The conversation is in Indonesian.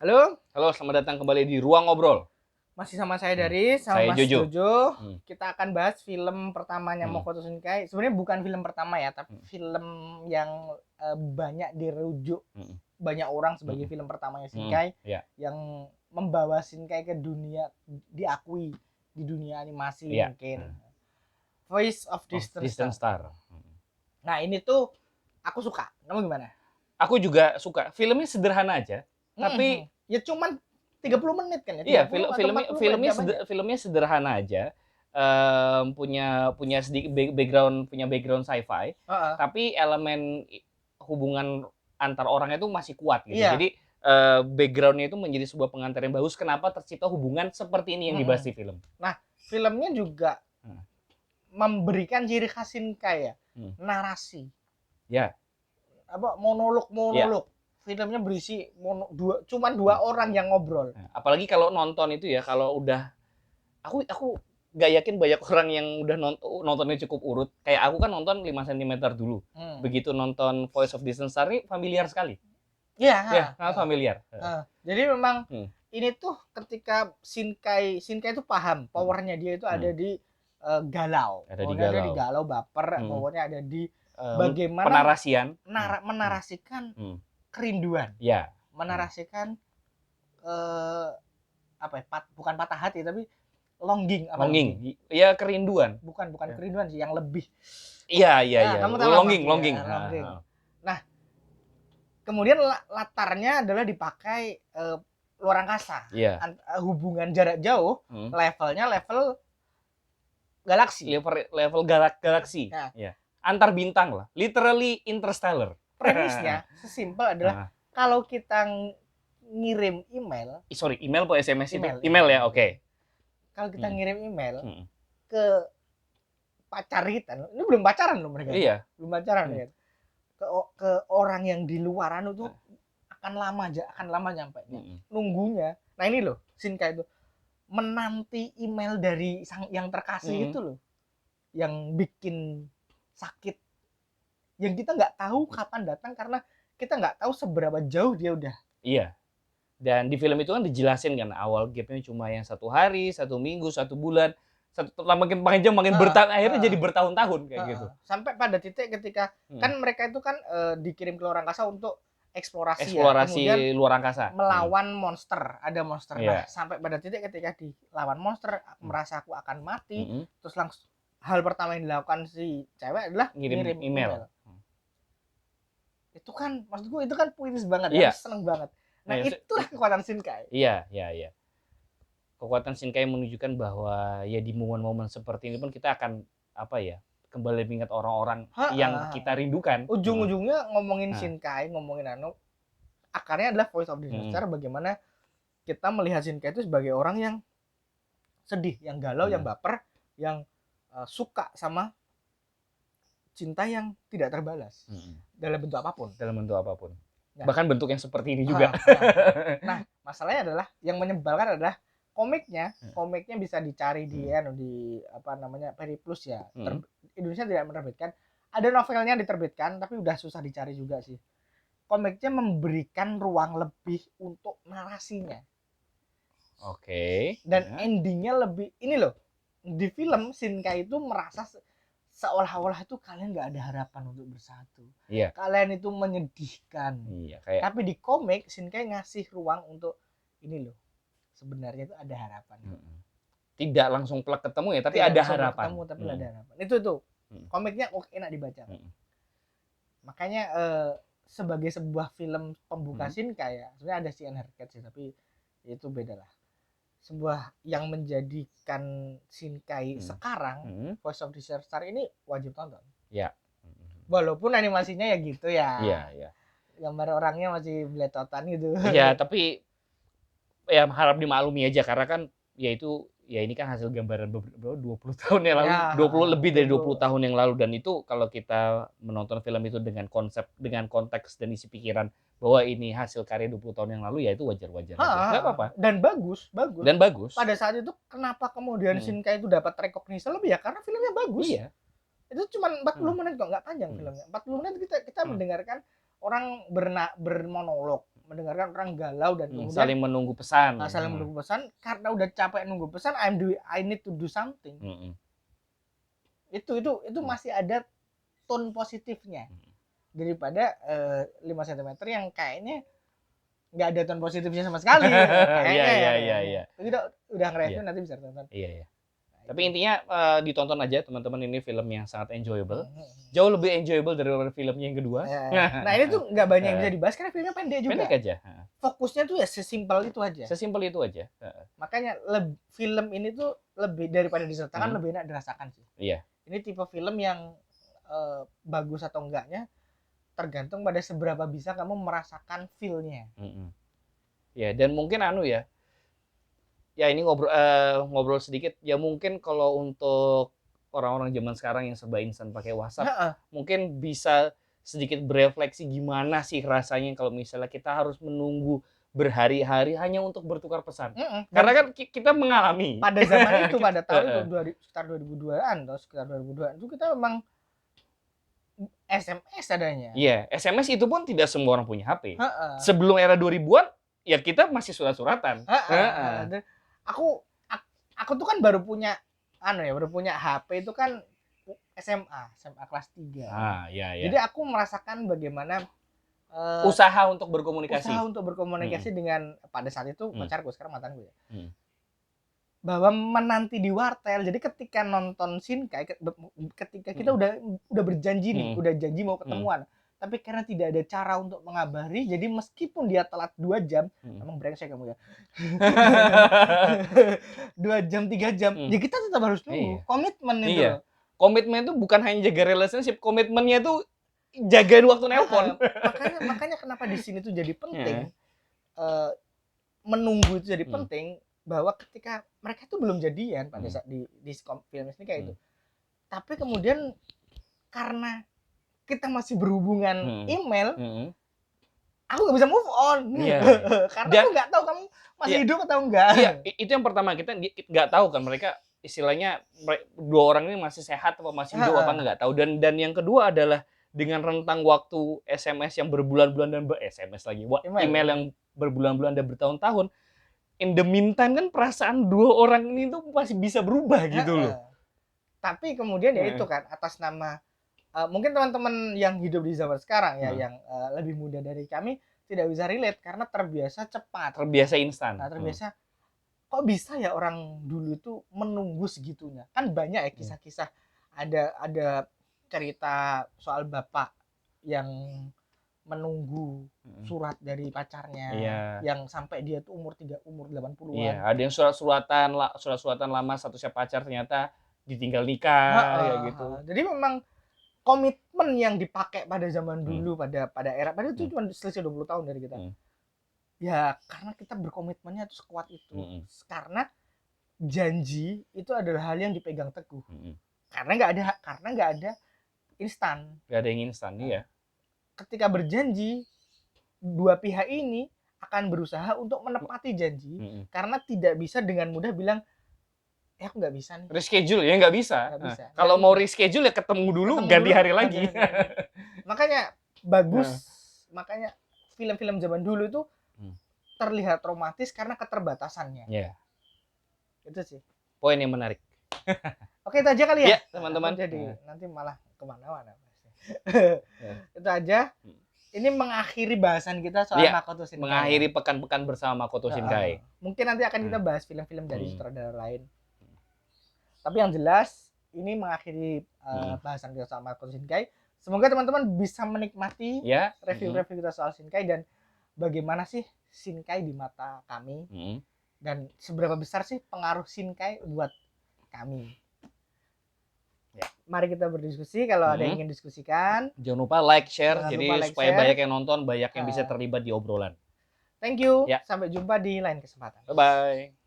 Halo, Halo, selamat datang kembali di Ruang Ngobrol. masih sama saya Dari, sama Saya Mas Jojo. Jojo. Hmm. Kita akan bahas film pertamanya Hmm. Makoto Shinkai. Sebenarnya bukan film pertama ya, tapi Hmm. film yang banyak dirujuk banyak orang sebagai film pertamanya Shinkai, Ya. yang membawa Shinkai ke dunia, diakui di dunia animasi Ya. mungkin. Voice of Distant Star. Star. Nah ini tuh aku suka. Kamu gimana? Aku juga suka. Filmnya sederhana aja, tapi ya cuman 30 menit kan ya? iya, 30 atau 40 menit, gak banyak. filmnya sederhana aja. Punya sedikit background sci-fi, tapi elemen hubungan antar orang itu masih kuat gitu. Iya. Jadi backgroundnya itu menjadi sebuah pengantar yang bagus. Kenapa tercipta hubungan seperti ini yang dibahas di film? Nah, filmnya juga memberikan ciri khas Shinkai ya, narasi. Ya. Apa monolog. Ya. Filmnya berisi cuman dua orang yang ngobrol. Apalagi kalau nonton itu ya, kalau udah aku nggak yakin banyak orang yang udah nontonnya cukup urut. Kayak aku kan nonton 5 cm dulu. Begitu nonton Voice of Distant Star ini familiar sekali. Iya, sangat familiar. Jadi memang ini tuh ketika Shinkai itu paham powernya dia itu ada di galau. Ada di galau, baper, powernya ada di bagaimana penarasian, menarasikan kerinduan. Ya. Menarasikan apa ya? Bukan patah hati tapi longing. Iya, kerinduan. Bukan kerinduan sih, yang lebih. Iya. Longing. Nah, kemudian latarnya adalah dipakai luar angkasa. Iya. Hubungan jarak jauh, levelnya level galaksi. Level galaksi. Ya. Antar bintang lah. Literally interstellar. Premisnya sesimpel adalah kalau kita ngirim email. Email atau SMS itu? Email ya, oke. Kalau kita ngirim email ke pacar kita, ini belum pacaran loh mereka. Iya. Belum pacaran ya. Ke orang yang di luaran itu akan lama nyampe. Nunggunya. Nah ini loh, Shinkai itu menanti email dari yang terkasih itu loh, yang bikin sakit, yang kita nggak tahu kapan datang karena kita nggak tahu seberapa jauh dia udah. Iya. Dan di film itu kan dijelasin kan awal gapnya cuma yang 1 hari, 1 minggu, 1 bulan, makin panjang makin akhirnya jadi bertahun-tahun kayak gitu. Sampai pada titik ketika kan mereka itu kan dikirim ke luar angkasa untuk eksplorasi kemudian luar angkasa, melawan monster, ada monster. Nah, sampai pada titik ketika dilawan monster, merasa aku akan mati, terus langsung hal pertama yang dilakukan si cewek adalah ngirim email. Itu kan maksudku itu kan puitis banget, seneng banget. Nah, itulah kekuatan Shinkai. Iya. Kekuatan Shinkai menunjukkan bahwa ya di momen-momen seperti ini pun kita akan kembali mengingat orang-orang yang kita rindukan. Ujung-ujungnya ngomongin Shinkai, ngomongin akarnya adalah Voice of Distant Star. Bagaimana kita melihat Shinkai itu sebagai orang yang sedih, yang galau, yang baper, yang suka sama cinta yang tidak terbalas dalam bentuk apapun. Nah, bahkan bentuk yang seperti ini juga. Nah, masalahnya adalah yang menyebalkan adalah komiknya bisa dicari di Periplus ya. Indonesia tidak menerbitkan. Ada novelnya diterbitkan tapi udah susah dicari juga sih. Komiknya memberikan ruang lebih untuk narasinya. Oke. Dan endingnya lebih ini loh. Di film Shinkai itu merasa seolah-olah itu kalian nggak ada harapan untuk bersatu. Iya. Kalian itu menyedihkan. Iya, tapi di komik Shinkai ngasih ruang untuk ini loh. Sebenarnya itu ada harapan. Tidak langsung plek ketemu ya, tapi ada harapan. Tapi ada harapan. Itu komiknya enak dibaca. Makanya sebagai sebuah film pembuka Shinkai ya, sebenarnya ada CN Haircut sih, tapi itu beda lah. Sebuah yang menjadikan Shinkai sekarang, Voice of Distant Star ini wajib tonton. Ya. Walaupun animasinya ya gitu ya. Iya. Gambar orangnya masih beletotan gitu. Iya, tapi ya harap dimaklumi aja karena kan ini kan hasil gambaran 20 tahun yang lalu, 20 lebih dari 20 tahun yang lalu, dan itu kalau kita menonton film itu dengan konteks dan isi pikiran bahwa ini hasil karya 20 tahun yang lalu, ya itu wajar-wajar aja. Enggak apa-apa. Dan bagus. Pada saat itu kenapa kemudian Shinkai itu dapat rekognisi lebih ya karena filmnya bagus. Iya. Itu cuma 40 menit kok, enggak panjang filmnya. 40 menit kita mendengarkan orang bermonolog, mendengarkan orang galau dan kemudian saling menunggu pesan. saling menunggu pesan, karena udah capek nunggu pesan, I need to do something. Itu masih ada tone positifnya daripada 5 cm yang kayaknya nggak ada tone positifnya sama sekali. Iya. Itu udah nge-review nanti bisa tonton. Iya. Tapi intinya ditonton aja teman-teman, ini film yang sangat enjoyable. Jauh lebih enjoyable dari filmnya yang kedua. Nah ini tuh nggak banyak yang bisa dibahas karena filmnya pendek juga. Pendek aja. Fokusnya tuh ya sesimpel itu aja. Makanya film ini tuh lebih daripada diceritakan lebih enak dirasakan sih. Iya. Ini tipe film yang bagus atau enggaknya tergantung pada seberapa bisa kamu merasakan feel-nya. Ya, dan mungkin ya ini ngobrol sedikit, ya mungkin kalau untuk orang-orang zaman sekarang yang serba instan pakai WhatsApp, mungkin bisa sedikit berefleksi gimana sih rasanya kalau misalnya kita harus menunggu berhari-hari hanya untuk bertukar pesan. Karena kan kita mengalami pada zaman itu, pada tahun itu sekitar 2002-an atau sekitar 2002-an itu kita memang SMS adanya. Iya, SMS itu pun tidak semua orang punya HP. Sebelum era 2000-an ya kita masih surat-suratan. Aku tuh kan baru punya HP itu kan SMA kelas 3. Iya. Jadi aku merasakan bagaimana usaha untuk berkomunikasi dengan pada saat itu pacarku, sekarang mantanku ya. Bahwa menanti di wartel. Jadi ketika nonton Shinkai, ketika kita udah berjanji nih, udah janji mau ketemuan. Tapi karena tidak ada cara untuk mengabari, jadi meskipun dia telat 2 jam, emang brengsek kamu ya. 2 jam, 3 jam, ya kita tetap harus nunggu. Komitmen itu. Iya. Komitmen itu bukan hanya jaga relationship, komitmennya itu jagain waktu nelpon. Makanya kenapa di sini tuh jadi penting. Menunggu itu jadi penting, bahwa ketika mereka itu belum jadian pada saat di film ini kayak itu. Tapi kemudian karena kita masih berhubungan email, aku nggak bisa move on. Karena aku nggak tahu kamu masih hidup atau enggak. Iya, itu yang pertama, kita nggak tahu kan mereka istilahnya dua orang ini masih sehat atau masih hidup apa nggak tahu. Dan yang kedua adalah dengan rentang waktu SMS yang berbulan-bulan dan email yang berbulan-bulan dan bertahun-tahun, in the meantime kan perasaan dua orang ini tuh masih bisa berubah gitu loh. Tapi kemudian ya itu kan atas nama mungkin teman-teman yang hidup di zaman sekarang ya, yang lebih muda dari kami tidak bisa relate karena terbiasa cepat, terbiasa instan. Terbiasa kok bisa ya orang dulu itu menunggu segitunya. Kan banyak ya kisah-kisah, ada cerita soal bapak yang menunggu surat dari pacarnya, yang sampai dia tuh umur 80-an. Iya, ada yang surat-suratan lama statusnya pacar ternyata ditinggal nikah kayak gitu. Jadi memang komitmen yang dipakai pada zaman dulu, pada era itu cuma selisih 20 tahun dari kita. Ya karena kita berkomitmennya itu sekuat itu. Karena janji itu adalah hal yang dipegang teguh. Karena nggak ada instan. Nggak ada yang instan, iya. Ketika berjanji, dua pihak ini akan berusaha untuk menepati janji, karena tidak bisa dengan mudah bilang, aku nggak bisa nih. Reschedule ya nggak bisa. Kalau mau reschedule ya ketemu dulu, ganti hari lagi. Makanya bagus, makanya film-film zaman dulu itu terlihat romantis karena keterbatasannya. Itu sih poin yang menarik. Oke, itu aja kali ya, teman-teman. Jadi nanti malah kemana-mana. Itu aja. Ini mengakhiri bahasan kita soal Makoto Shinkai. Mengakhiri pekan-pekan bersama Makoto Shinkai. Mungkin nanti akan kita bahas film-film dari sutradara lain. Tapi yang jelas ini mengakhiri bahasan kita soal Makoto Shinkai. Semoga teman-teman bisa menikmati review-review kita soal Shinkai dan bagaimana sih Shinkai di mata kami dan seberapa besar sih pengaruh Shinkai buat kami. Mari kita berdiskusi. Kalau ada yang ingin diskusikan, jangan lupa like, share, supaya banyak yang nonton, banyak yang bisa terlibat di obrolan. Thank you. Sampai jumpa di lain kesempatan. Bye bye.